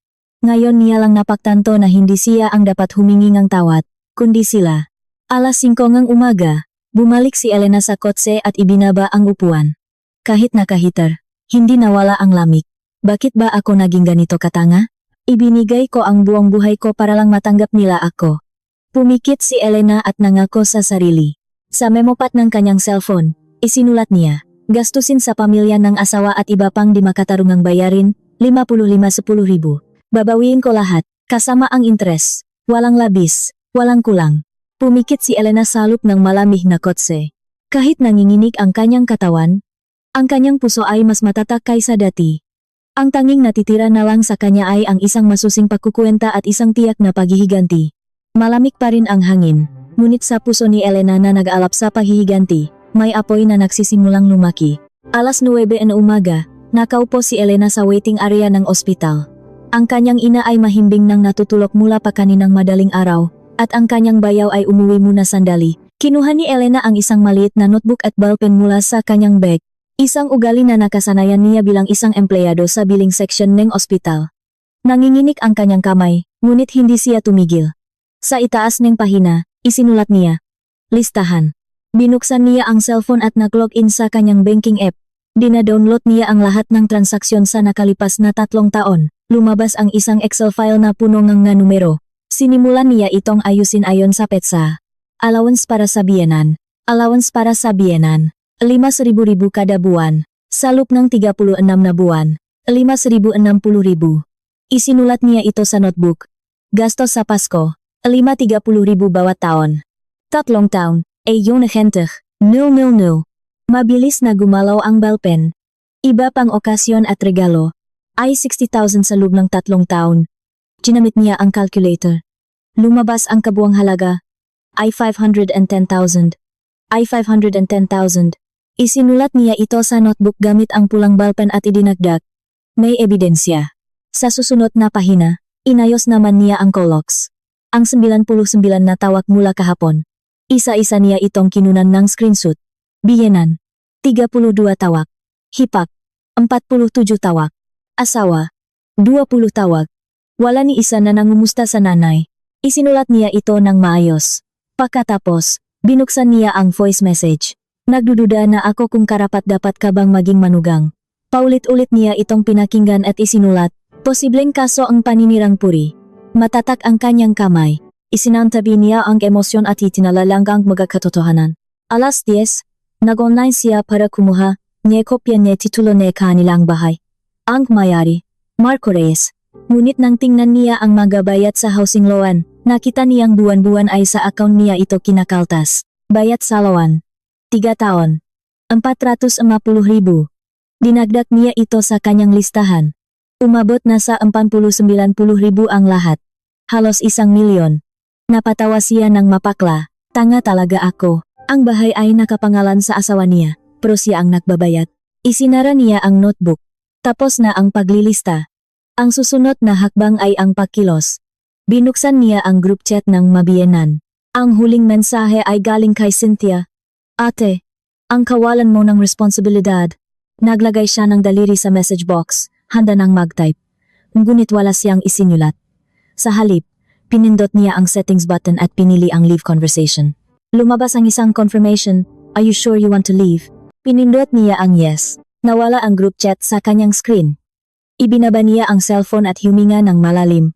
Ngayon niya lang napagtanto na hindi siya ang dapat humingi ng tawad, kundi sila. Alas 5 ng umaga, bumalik si Elena sa kotse at ibinaba ang upuan. Kahit nakahitar, hindi nawala ang lamig. Bakit ba ako naging ganito katanga? Ibinigay ko ang buong buhay ko para lang matanggap nila ako. Pumikit si Elena at nangako sa sarili. Sa memopad ng kanyang cellphone, isinulat niya, gastusin sa pamilya ng asawa at iba pang di makatarungang bayarin, 55,10,000. Babawiin ko lahat, kasama ang interes. Walang labis, walang kulang. Pumikit si Elena sa loob ng malamig na kotse. Kahit nanginginig ang kanyang katawan, ang kanyang puso ay mas matatak kaysa dati. Ang tanging natitira na lang sa kanya ay ang isang masusing pagkukuwenta at isang tiyak na paghihiganti. Malamig pa rin ang hangin, ngunit sa puso ni Elena na nag-alap sa paghihiganti, may apoy na nagsisimulang lumaki. Alas 9 ng umaga, nakaupo si Elena sa waiting area ng ospital. Ang kanyang ina ay mahimbing nang natutulog mula pa kaninang madaling araw, at ang kanyang bayaw ay umuwi muna sandali. Kinuha ni Elena ang isang maliit na notebook at ballpen mula sa kanyang bag. Isang ugali na nakasanayan niya bilang isang empleyado sa billing section ng ospital. Nanginginig ang kanyang kamay, ngunit hindi siya tumigil. Sa itaas ng pahina, isinulat niya, listahan. Binuksan niya ang cellphone at nag-login sa kanyang banking app. Dina-download niya ang lahat ng transaksyon sa nakalipas na 3 taon. Lumabas ang isang Excel file na puno ng nga numero. Sinimulan niya itong ayusin ayon sa petsa. Allowance para sa biyenan. Allowance para sa biyenan. 5,000 kada buwan. Sa loob ng 36 na buwan, 5,060,000. Isinulat niya ito sa notebook. Gastos sa Pasko, 530,000 bawat taon. 3 taon, ay yun henteh, 000. Mabilis na gumalaw ang ballpen. Iba pang okasyon at regalo, ay 60,000 sa loob ng 3 taon. Ginamit niya ang calculator. Lumabas ang kabuang halaga, ay 510,000. Ay 510,000. Isinulat niya ito sa notebook gamit ang pulang ballpen at idinagdag. May ebidensya. Sa susunod na pahina, inayos naman niya ang colocs. Ang 99 na tawag mula kahapon. Isa-isa niya itong kinunan ng screenshot. Biyenan, 32 tawag. Hipak, 47 tawag. Asawa, 20 tawag. Wala ni isa na nangumusta sa nanay. Isinulat niya ito ng maayos. Pagkatapos, binuksan niya ang voice message. Nagdududa na ako kung karapat-dapat ka bang maging manugang. Paulit-ulit niya itong pinakinggan at isinulat. Posibleng kaso ang paninirang puri. Matatak ang kanyang kamay. Isinantabi niya ang emosyon at itinalalang ang magkatotohanan. Alas 10, nag-online siya para kumuha ng kopya ng titulo ng kanilang bahay. Ang mayari, Marco Reyes. Ngunit nang tingnan niya ang magabayat sa housing loan, nakita niyang buwan-buwan ay sa account niya ito kinakaltas. Bayat sa loan. 3 taon. 450,000. Dinagdag niya ito sa kanyang listahan. Umabot na sa 90,000 ang lahat. Halos 1,000,000. Napatawa siya ng mapakla. Tanga talaga ako. Ang bahay ay nakapangalan sa asawa niya, pero siya ang nagbabayad. Isinara niya ang notebook. Tapos na ang paglilista. Ang susunod na hakbang ay ang pagkilos. Binuksan niya ang group chat ng mabiyenan. Ang huling mensahe ay galing kay Cynthia. Ate, ang kawalan mo ng responsibilidad. Naglagay siya ng daliri sa message box, handa nang mag-type. Ngunit wala siyang isinulat. Sa halip, pinindot niya ang settings button at pinili ang leave conversation. Lumabas ang isang confirmation, "Are you sure you want to leave?" Pinindot niya ang yes. Nawala ang group chat sa kanyang screen. Ibinaba niya ang cellphone at huminga ng malalim.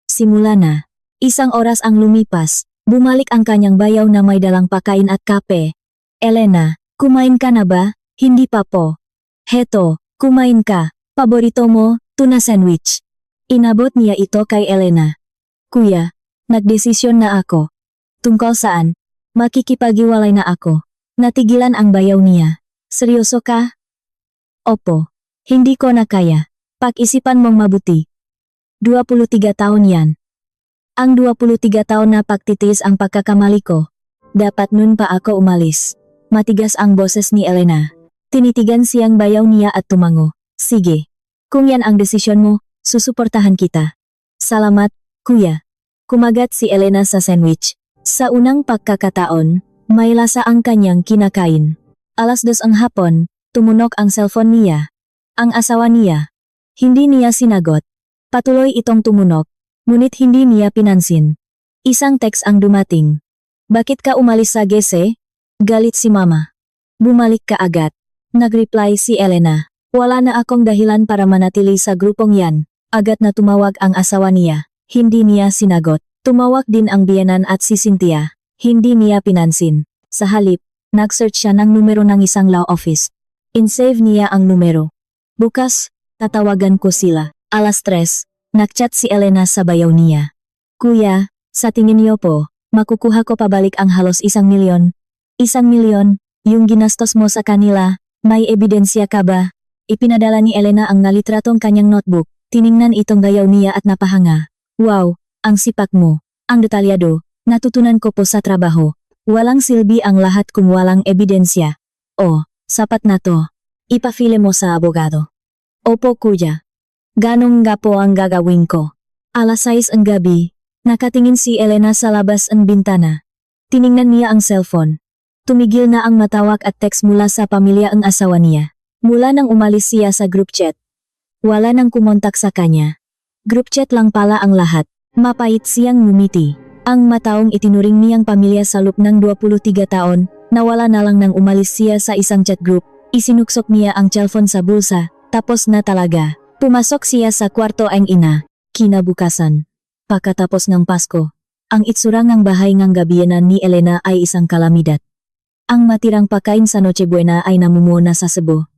Simula na. Isang oras ang lumipas. Bumalik ang kanyang bayaw na may dalang pagkain at kape. "Elena, kumain ka na ba?" "Hindi pa po." "Heto, kumain ka. Paborito mo, tuna sandwich." Inabot niya ito kay Elena. "Kuya, nagdesisyon na ako." "Tungkol saan?" "Makikipaghiwalay na ako." Natigilan ang bayaw niya. "Seryoso ka?" "Opo. Hindi ko na kaya. Pag-isipan mong mabuti." 23 taon yan. Ang 23 taon na pagtitiis ang pagkakamali ko. Dapat nun pa ako umalis. Matigas ang boses ni Elena. Tinitigan siyang bayaw niya at tumango. "Sige. Kung yan ang desisyon mo, susuportahan kita." "Salamat, kuya." Kumagat si Elena sa sandwich. Sa unang pagkakataon, may lasa ang kanyang kinakain. 2:00 ang hapon, tumunok ang cellphone niya. Ang asawa niya. Hindi niya sinagot. Patuloy itong tumunok. Ngunit hindi niya pinansin. Isang text ang dumating. "Bakit ka umalis sa GC?" Galit si mama. "Bumalik ka agad." Nagreply si Elena. "Wala na akong dahilan para manatili sa grupong yan." Agad na tumawag ang asawa niya. Hindi niya sinagot. Tumawag din ang biyenan at si Cynthia. Hindi niya pinansin. Sa halip, nag-search siya ng numero ng isang law office. In-save niya ang numero. "Bukas, tatawagan ko sila." 3:00, nag-chat si Elena sa bayaw niya. "Kuya, sa tingin niyo po, makukuha ko pabalik ang halos 1 milyon? 1 milyon, yung ginastos mo sa kanila, may ebidensya ka ba?" Ipinadala ni Elena ang nalitratong kanyang notebook. Tiningnan itong bayaw niya at napahanga. "Wow, ang sipak mo. Ang detalyado, natutunan ko po sa trabaho. Walang silbi ang lahat kung walang ebidensya." "Oh, sapat na to. Ipafile mo sa abogado." "Opo kuya. Ganong nga po ang gagawin ko." 6:00 ang gabi, nakatingin si Elena sa labas ang bintana. Tiningnan niya ang cellphone. Tumigil na ang matawag at text mula sa pamilya ang asawa niya. Mula nang umalis siya sa group chat, wala nang kumontak sa kanya. Group chat lang pala ang lahat. Mapait siyang ngumiti. Ang mataong itinuring niyang pamilya sa loob ng 23 taon, nawala na lang nang umalis siya sa isang chat group. Isinuksok niya ang cellphone sa bulsa, tapos na talaga. Pumasok siya sa kwarto ang ina. Kinabukasan. Pagkatapos ng Pasko, ang itsura ng bahay ng gabianan ni Elena ay isang kalamidad. Ang matirang pagkain sa Noche Buena ay namumuna sa sebo.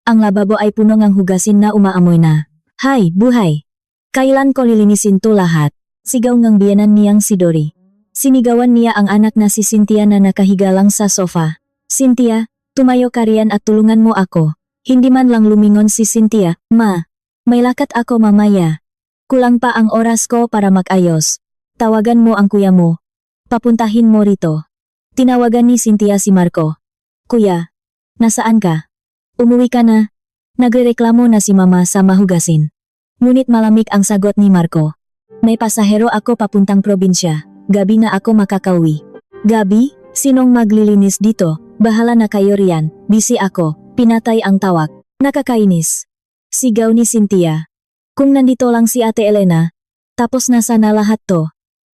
Ang lababo ay puno ng hugasin na umaamoy na. "Hay, buhay! Kailan ko lilinisin to lahat?" Sigaw ng biyanan niyang si Dory. Sinigawan niya ang anak na si Cynthia na nakahiga lang sa sofa. "Cynthia, tumayo ka riyan at tulungan mo ako." Hindi man lang lumingon si Cynthia. "Ma, may lakad ako mamaya. Kulang pa ang oras ko para mag-ayos. Tawagan mo ang kuya mo. Papuntahin mo rito." Tinawagan ni Cynthia si Marco. "Kuya, nasaan ka? Umuwi ka na?" Nagrereklamo na si mama sa mahugasin. Ngunit malamig ang sagot ni Marco. "May pasahero ako papuntang probinsya. Gabi na ako makakauwi." "Gabi? Sinong maglilinis dito? Bahala na kayo riyan, busy ako." Pinatay ang tawag. "Nakakainis." Sigaw ni Cynthia. Kung nandito lang si Ate Elena, tapos na sana lahat to.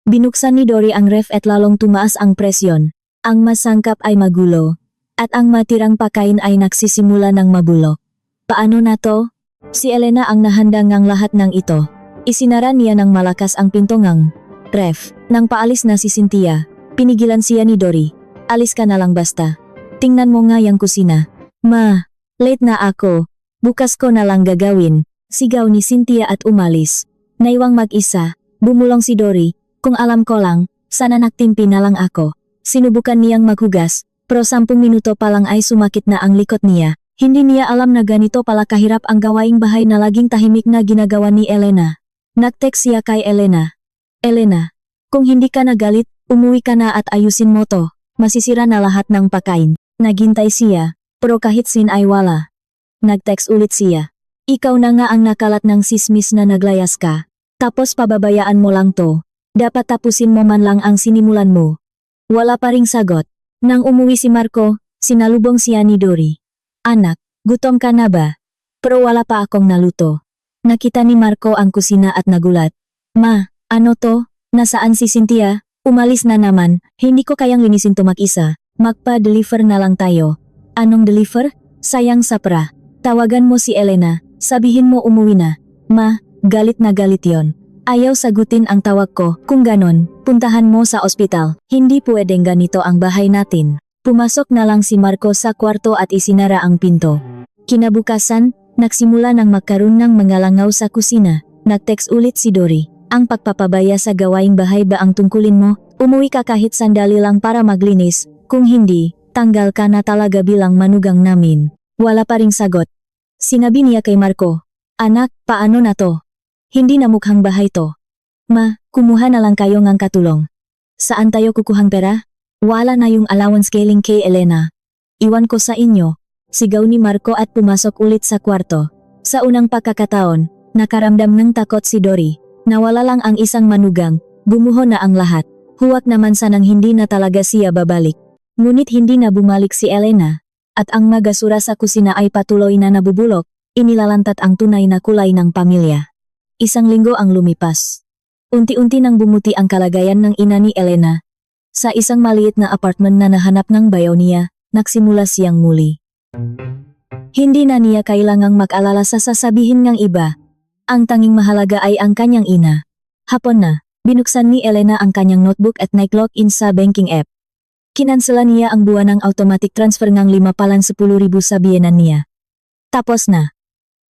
Binuksan ni Dory ang ref at lalong tumaas ang presyon. Ang masangkap ay magulo, at ang matirang pagkain ay nagsisimula ng mabulok. "Paano na to?" Si Elena ang nahanda ngang lahat ng ito. Isinara niya ng malakas ang pinto ngang ref. Nang paalis na si Cynthia, pinigilan siya ni Dory. "Alis ka na lang basta. Tingnan mo nga yung kusina." "Ma, late na ako. Bukas ko na lang gagawin." Sigaw ni Cynthia at umalis. Naiwang mag-isa, bumulong si Dory. "Kung alam ko lang, sana nagtimpi na lang ako." Sinubukan niyang maghugas, pero 10 minuto pa lang ay sumakit na ang likod niya. Hindi niya alam na ganito pala kahirap ang gawaing bahay na laging tahimik na ginagawa ni Elena. Nag-text siya kay Elena. "Elena, kung hindi ka nagalit, umuwi ka na at ayusin mo to. Masisira na lahat ng pagkain." Naghintay siya, pero kahit sin ay wala. Nag-text ulit siya. "Ikaw na nga ang nakalat ng sismis na naglayas ka. Tapos pababayaan mo lang to. Dapat tapusin mo man lang ang sinimulan mo." Wala pa ring sagot. Nang umuwi si Marco, sinalubong siya ni Dory. "Anak, gutom ka na ba?" "Pero wala pa akong naluto." Nakita ni Marco ang kusina at nagulat. "Ma, Ano to? Nasaan si Cynthia? Umalis na naman, hindi ko kayang linisin to mag-isa. Magpa-deliver na lang tayo. Anong deliver? Sayang sapra. Tawagan mo si Elena, sabihin mo umuwi na. Ma, galit na galit yon. Ayaw sagutin ang tawag ko, kung ganon, puntahan mo sa ospital. Hindi pwedeng ganito ang bahay natin. Pumasok na lang si Marco sa kwarto at isinara ang pinto. Kinabukasan, nagsimula ng magkaroon ng mga langaw sa kusina. Nag-text ulit si Dory. Ang pagpapabaya sa gawaing bahay ba ang tungkulin mo? Umuwi ka kahit sandali lang para maglinis. Kung hindi, tanggal ka na talaga bilang manugang namin. Wala pa ring sagot. Sinabi niya kay Marco, "Anak, paano na to? Hindi na mukhang bahay to. Ma, kumuha na lang kayo ng katulong. Saan tayo kukuhang pera? Wala na yung allowance galing kay Elena. Iwan ko sa inyo." Sigaw ni Marco at pumasok ulit sa kwarto. Sa unang pagkakataon, nakaramdam ng takot si Dory. Nawala lang ang isang manugang, gumuho na ang lahat. Huwag naman sanang hindi na talaga siya babalik. Ngunit hindi na bumalik si Elena. At ang magasura sa kusina ay patuloy na nabubulok, inilalantat ang tunay na kulay ng pamilya. Isang linggo ang lumipas. Unti-unti nang bumuti ang kalagayan ng ina ni Elena. Sa isang maliit na apartment na nahanap ng bayaw niya, nagsimula siyang muli. Hindi na niya kailangang mag-alala sa sasabihin ng iba. Ang tanging mahalaga ay ang kanyang ina. Hapon na, binuksan ni Elena ang kanyang notebook at nag-login sa banking app. Kinansela niya ang buwan ng automatic transfer ng 5,10,000 sa biyenan niya. Tapos na.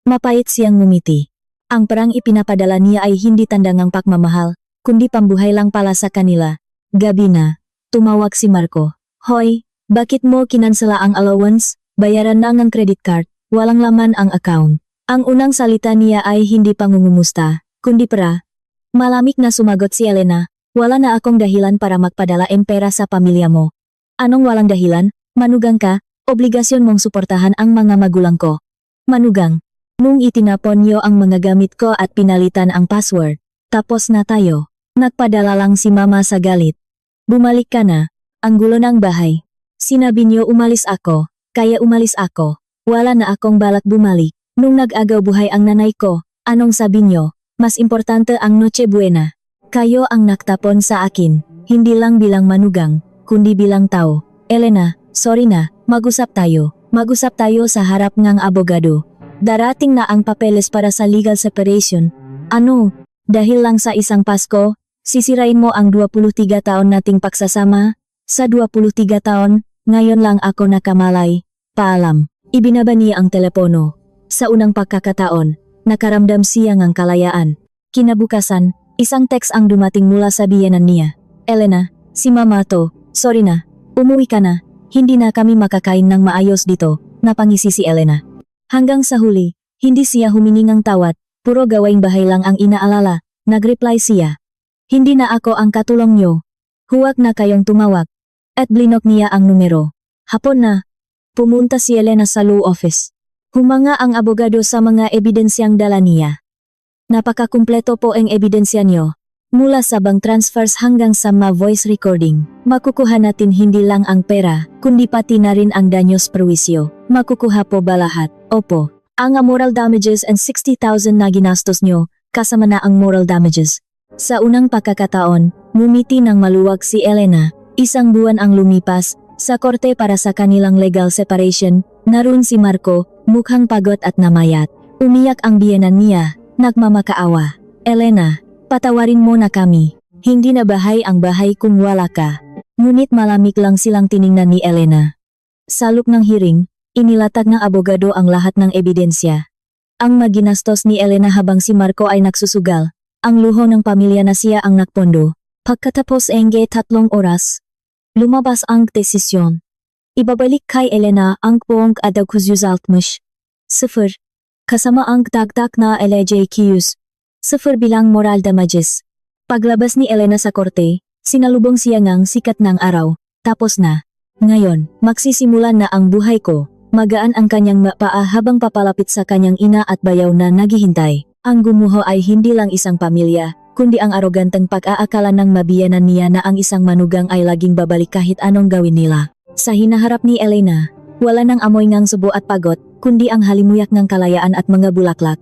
Mapait siyang ngumiti. Ang perang ipinapadala niya ay hindi tanda ng pagmamahal, kundi pambuhay lang pala sa kanila. Gabi na, tumawag si Marco. Hoy, bakit mo kinansela ang allowance? Bayaran na ang credit card, walang laman ang account. Ang unang salita niya ay hindi pangungumusta, kundi pera. Malamig na sumagot si Elena, wala na akong dahilan para magpadala pera sa pamilya mo. Anong walang dahilan? Manugang ka, obligasyon mong suportahan ang mga magulang ko. Manugang. Nung itinapon niyo ang mga gamit ko at pinalitan ang password, tapos na tayo. Nagpadala lang si mama sa galit. Bumalik ka na, ang gulo ng bahay. Sinabi niyo umalis ako, kaya umalis ako. Wala na akong balak bumalik. Nung nag-agaw buhay ang nanay ko, anong sabi niyo? Mas importante ang Noche Buena. Kayo ang naktapon sa akin, hindi lang bilang manugang, kundi bilang tao. Elena, sorry na, mag-usap tayo. Mag-usap tayo sa harap ng abogado. Darating na ang papeles para sa legal separation. Ano? Dahil lang sa isang Pasko, sisirain mo ang 23 taon nating pagsasama? Sa 23 taon, ngayon lang ako nakamalay. Paalam. Ibinaba niya ang telepono. Sa unang pagkakataon, nakaramdam siya ng kalayaan. Kinabukasan, isang text ang dumating mula sa biyenan niya. Elena, si mama to, sorry na, umuwi ka na, hindi na kami makakain ng maayos dito, napangisi si Elena. Hanggang sa huli, hindi siya humingi ng tawad, puro gawaing bahay lang ang inaalala, nagreply siya. Hindi na ako ang katulong niyo. Huwag na kayong tumawag. At blinok niya ang numero. Hapon na, pumunta si Elena sa law office. Humanga ang abogado sa mga ebidensyang dala niya. Napakakumpleto po ang ebidensya niyo. Mula sa bank transfers hanggang sa voice recording. Makukuha natin hindi lang ang pera, kundi pati na rin ang danyos perwisyo. Makukuha po ba lahat? Opo. Ang moral damages and 60,000 na ginastos nyo, kasama na ang moral damages. Sa unang pagkakataon, ngumiti ng maluwag si Elena. Isang buwan ang lumipas, sa korte para sa kanilang legal separation, naroon si Marco, mukhang pagod at namayat. Umiyak ang biyenan niya, nagmamakaawa. Elena, patawarin mo na kami. Hindi na bahay ang bahay kung wala ka. Ngunit malamig lang silang tiningnan ni Elena. Sa loob ng hearing, inilatag ng abogado ang lahat ng ebidensya. Ang maginastos ni Elena habang si Marco ay nagsusugal. Ang luho ng pamilya na siya ang nakpondo. Pagkatapos ang 3 oras, lumabas ang desisyon. Ibabalik kay Elena ang buong adagkusyuzaltmush. 0. Kasama ang dagdag na LJQs. 0 bilang moral damages. Paglabas ni Elena sa korte, sinalubong siya ng sikat ng araw. Tapos na. Ngayon, magsisimula na ang buhay ko. Magaan ang kanyang mapaa habang papalapit sa kanyang ina at bayaw na naghihintay. Ang gumuho ay hindi lang isang pamilya, kundi ang aroganteng pag-aakala ng mabiyanan niya na ang isang manugang ay laging babalik kahit anong gawin nila. Sa hinaharap ni Elena, wala nang amoy ng subo at pagod, kundi ang halimuyak ng kalayaan at mga bulaklak.